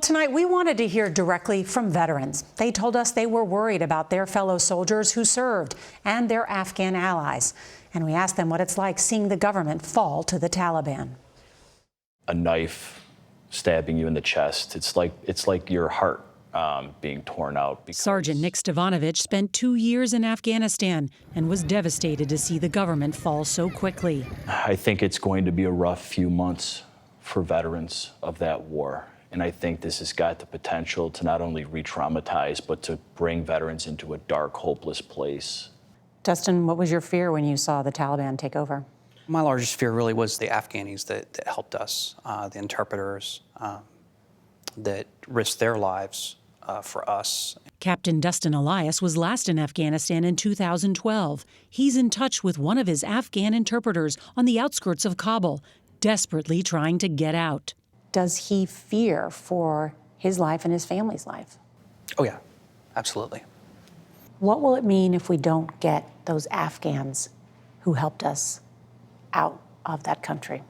Tonight, we wanted to hear directly from veterans. They told us they were worried about their fellow soldiers who served and their Afghan allies. And we asked them what it's like seeing the government fall to the Taliban. A knife stabbing you in the chest. It's like your heart being torn out. Sergeant Nick Stavanovich spent 2 years in Afghanistan and was devastated to see the government fall so quickly. I think it's going to be a rough few months for veterans of that war. And I think this has got the potential to not only re-traumatize, but to bring veterans into a dark, hopeless place. Dustin, what was your fear when you saw the Taliban take over? My largest fear really was the Afghanis that helped us, the interpreters that risked their lives for us. Captain Dustin Elias was last in Afghanistan in 2012. He's in touch with one of his Afghan interpreters on the outskirts of Kabul, desperately trying to get out. Does he fear for his life and his family's life? Oh, yeah, absolutely. What will it mean if we don't get those Afghans who helped us out of that country?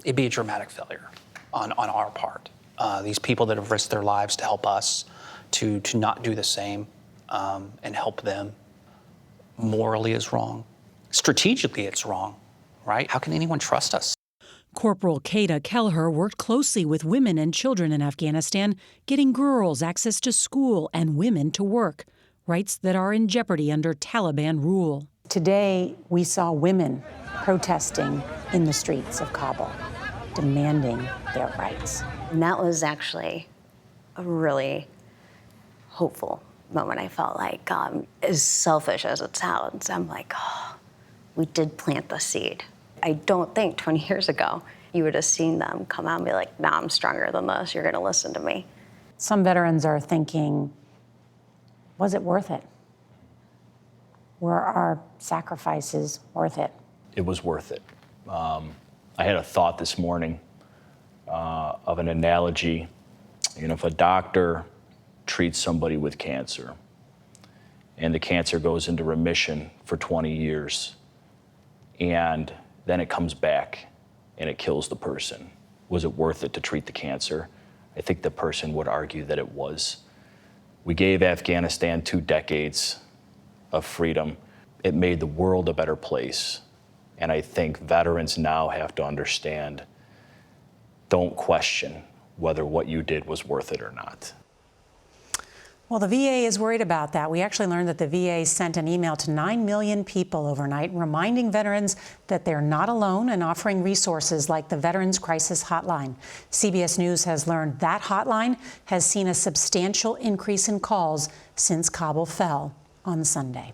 It'd be a dramatic failure on our part. These people that have risked their lives to help us to not do the same and help them morally is wrong. Strategically, it's wrong, right? How can anyone trust us? Corporal Kada Kelleher worked closely with women and children in Afghanistan, getting girls access to school and women to work, rights that are in jeopardy under Taliban rule. Today, we saw women protesting in the streets of Kabul, demanding their rights. And that was actually a really hopeful moment. I felt like, as selfish as it sounds, I'm like, oh, we did plant the seed. I don't think 20 years ago you would have seen them come out and be like, nah, I'm stronger than this. You're going to listen to me. Some veterans are thinking, was it worth it? Were our sacrifices worth it? It was worth it. I had a thought this morning of an analogy. You know, if a doctor treats somebody with cancer and the cancer goes into remission for 20 years and then it comes back and it kills the person, was it worth it to treat the cancer? I think the person would argue that it was. We gave Afghanistan 2 decades of freedom. It made the world a better place. And I think veterans now have to understand, don't question whether what you did was worth it or not. Well, the VA is worried about that. We actually learned that the VA sent an email to 9 million people overnight, reminding veterans that they're not alone and offering resources like the Veterans Crisis Hotline. CBS News has learned that hotline has seen a substantial increase in calls since Kabul fell on Sunday.